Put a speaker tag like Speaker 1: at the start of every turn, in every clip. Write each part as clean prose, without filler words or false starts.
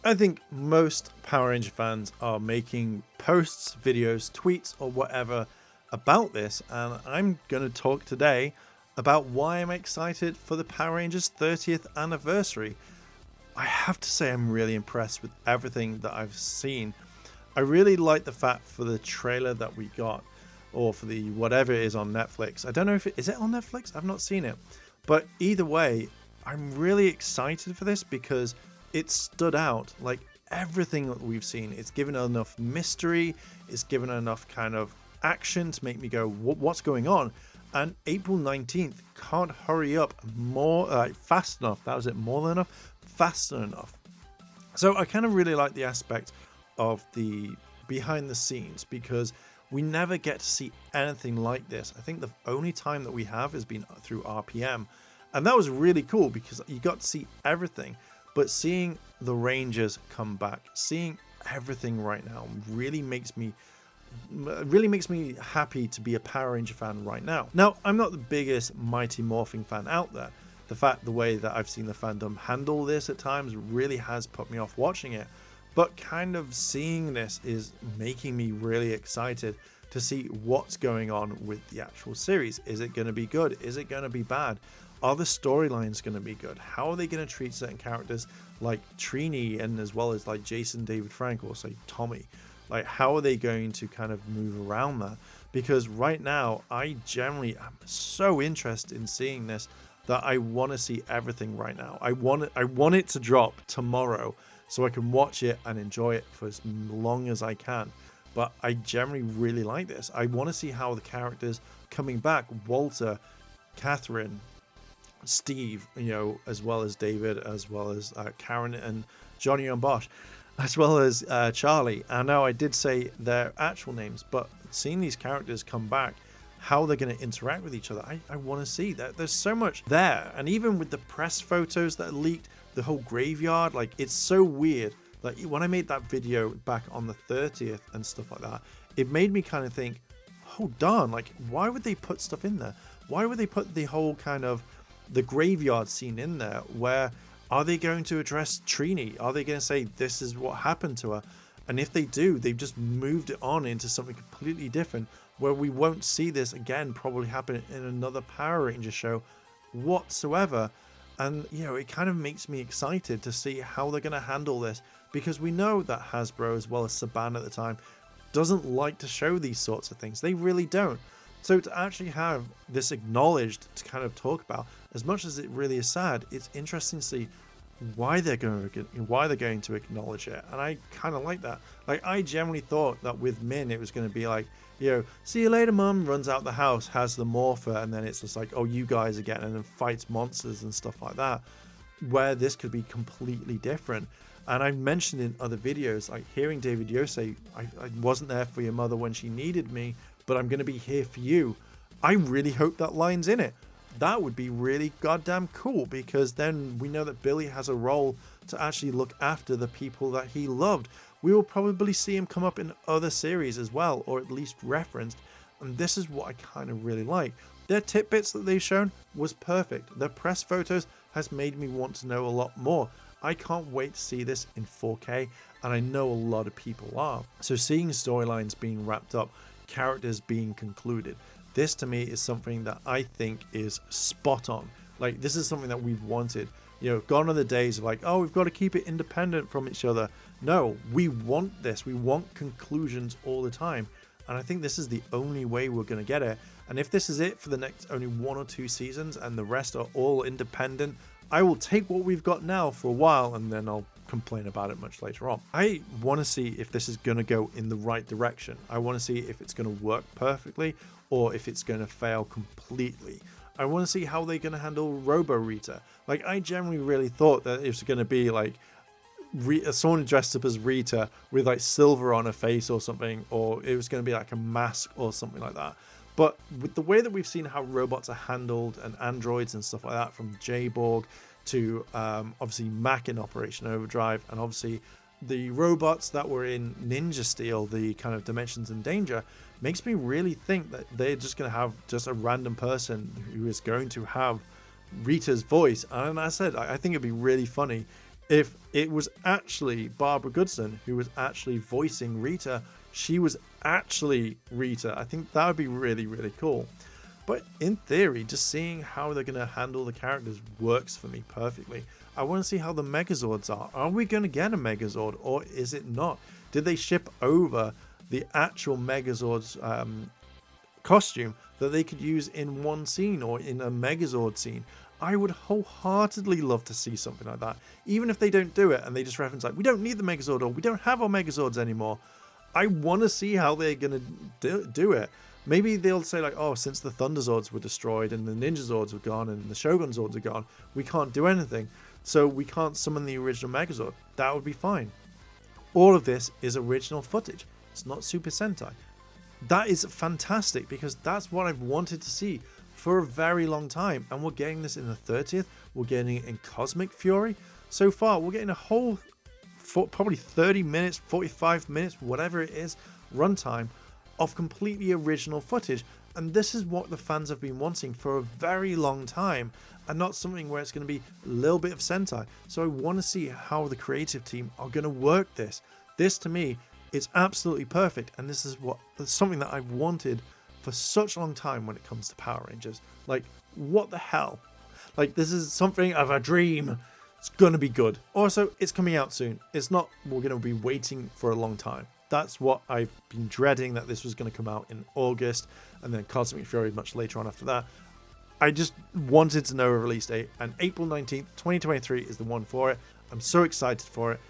Speaker 1: I think most Power Ranger fans are making posts, videos, tweets, or whatever about this, and I'm going to talk today about why I'm excited for the Power Rangers 30th anniversary. I have to say I'm really impressed with everything that I've seen. I really like the fact for the trailer that we got, or for the whatever it is on Netflix. I don't know if is it on Netflix? I've not seen it. But either way, I'm really excited for this because it stood out. Like everything that we've seen, it's given enough mystery, it's given enough kind of action to make me go, what's going on? And April 19th can't hurry up more fast enough. That was it, more than enough, faster enough. So I kind of really like the aspect of the behind the scenes because we never get to see anything like this. I think the only time that we have has been through RPM, and that was really cool because you got to see everything. But seeing the Rangers come back, seeing everything right now really makes me happy to be a Power Ranger fan right now. Now, I'm not the biggest Mighty Morphin fan out there. The way that I've seen the fandom handle this at times really has put me off watching it. But kind of seeing this is making me really excited to see what's going on with the actual series. Is it going to be good? Is it going to be bad? Are the storylines going to be good? How are they going to treat certain characters like Trini and as well as like Jason David Frank or say Tommy? Like how are they going to kind of move around that? Because right now I generally am so interested in seeing this that I want to see everything right now. I want it to drop tomorrow so I can watch it and enjoy it for as long as I can. But I generally really like this. I want to see how the characters coming back, Walter, Catherine, Steve, as well as David, as well as Karen and Johnny and Bosch, as well as Charlie. I know I did say their actual names, but seeing these characters come back, how they're going to interact with each other, I want to see that. There's so much there. And even with the press photos that leaked, the whole graveyard, like it's so weird. Like when I made that video back on the 30th and stuff like that, it made me kind of think, hold on, like why would they put stuff in there? Why would they put the whole kind of the graveyard scene in there? Where are they going to address Trini? Are they going to say this is what happened to her? And if they do, they've just moved it on into something completely different where we won't see this again probably happen in another Power Ranger show whatsoever. And it kind of makes me excited to see how they're going to handle this, because we know that Hasbro as well as Saban at the time doesn't like to show these sorts of things. They really don't. So to actually have this acknowledged to kind of talk about, as much as it really is sad, it's interesting to see why they're going to acknowledge it. And I kind of like that. Like I generally thought that with Min it was going to be like, see you later mum, runs out the house, has the morpher, and then it's just like, oh, you guys again, and then fights monsters and stuff like that, where this could be completely different. And I've mentioned in other videos, like hearing David Yo say, I wasn't there for your mother when she needed me, but I'm going to be here for you. I really hope that line's in it. That would be really goddamn cool, because then we know that Billy has a role to actually look after the people that he loved. We will probably see him come up in other series as well, or at least referenced. And this is what I kind of really like. Their tidbits that they've shown was perfect. Their press photos has made me want to know a lot more. I can't wait to see this in 4K, and I know a lot of people are. So seeing storylines being wrapped up, characters being concluded, this to me is something that I think is spot on. Like this is something that we've wanted. Gone are the days of like, oh, we've got to keep it independent from each other. No, we want this. We want conclusions all the time. And I think this is the only way we're going to get it. And if this is it for the next only 1 or 2 seasons and the rest are all independent, I will take what we've got now for a while and then I'll complain about it much later on. I want to see if this is going to go in the right direction. I want to see if it's going to work perfectly or if it's going to fail completely. I want to see how they're going to handle Robo Rita. Like I generally really thought that it was going to be like someone dressed up as Rita with like silver on her face or something, or it was going to be like a mask or something like that. But with the way that we've seen how robots are handled and androids and stuff like that, from J-Borg to obviously Mac in Operation Overdrive, and obviously the robots that were in Ninja Steel, the kind of Dimensions in Danger, makes me really think that they're just going to have just a random person who is going to have Rita's voice. And I said, I think it'd be really funny if it was actually Barbara Goodson who was actually voicing Rita, she was actually Rita. I think that would be really, really cool. But in theory, just seeing how they're going to handle the characters works for me perfectly. I want to see how the Megazords are. Are we going to get a Megazord or is it not? Did they ship over the actual Megazord's costume that they could use in one scene or in a Megazord scene? I would wholeheartedly love to see something like that. Even if they don't do it and they just reference like, we don't need the Megazord or we don't have our Megazords anymore. I want to see how they're going to do it. Maybe they'll say like, oh, since the Thunderzords were destroyed and the Ninjazords were gone and the Shogunzords are gone, we can't do anything. So we can't summon the original Megazord. That would be fine. All of this is original footage. It's not Super Sentai. That is fantastic because that's what I've wanted to see for a very long time. And we're getting this in the 30th. We're getting it in Cosmic Fury. So far, we're getting a whole probably 30 minutes, 45 minutes, whatever it is, runtime of completely original footage. And this is what the fans have been wanting for a very long time, and not something where it's going to be a little bit of Sentai. So I want to see how the creative team are going to work this. This to me is absolutely perfect, and this is something that I've wanted for such a long time when it comes to Power Rangers. Like, what the hell? Like, this is something of a dream. It's going to be good. Also, it's coming out soon. It's not we're going to be waiting for a long time. That's what I've been dreading, that this was going to come out in August, and then Cosmic Fury much later on after that. I just wanted to know a release date, and April 19th, 2023 is the one for it. I'm so excited for it.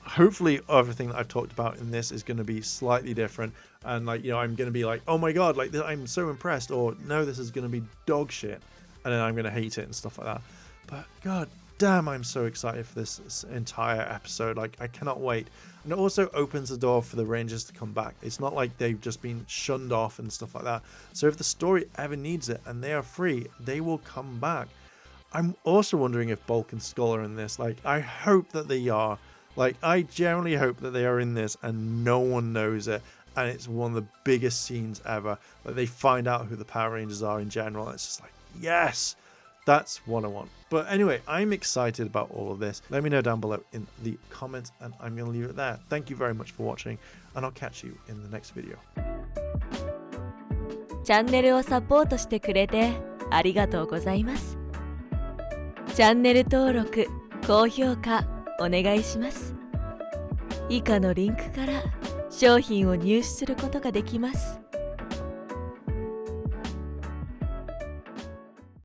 Speaker 1: Hopefully everything that I've talked about in this is going to be slightly different, and like, you know, I'm going to be like, oh my god, like I'm so impressed, or no, this is going to be dog shit, and then I'm going to hate it and stuff like that. But god damn, I'm so excited for this entire episode. Like, I cannot wait. And it also opens the door for the Rangers to come back. It's not like they've just been shunned off and stuff like that. So if the story ever needs it and they are free, they will come back. I'm also wondering if Bulk and Skull are in this. Like, I hope that they are. Like, I generally hope that they are in this and no one knows it. And it's one of the biggest scenes ever. Like, they find out who the Power Rangers are in general. It's just like, yes! That's what I want. But anyway, I'm excited about all of this. Let me know down below in the comments, and I'm going to leave it there. Thank you very much for watching, and I'll catch you in the next video.
Speaker 2: チャンネルをサポートしてくれてありがとうございます。チャンネル登録、高評価お願いします。以下のリンクから商品を入手することができます。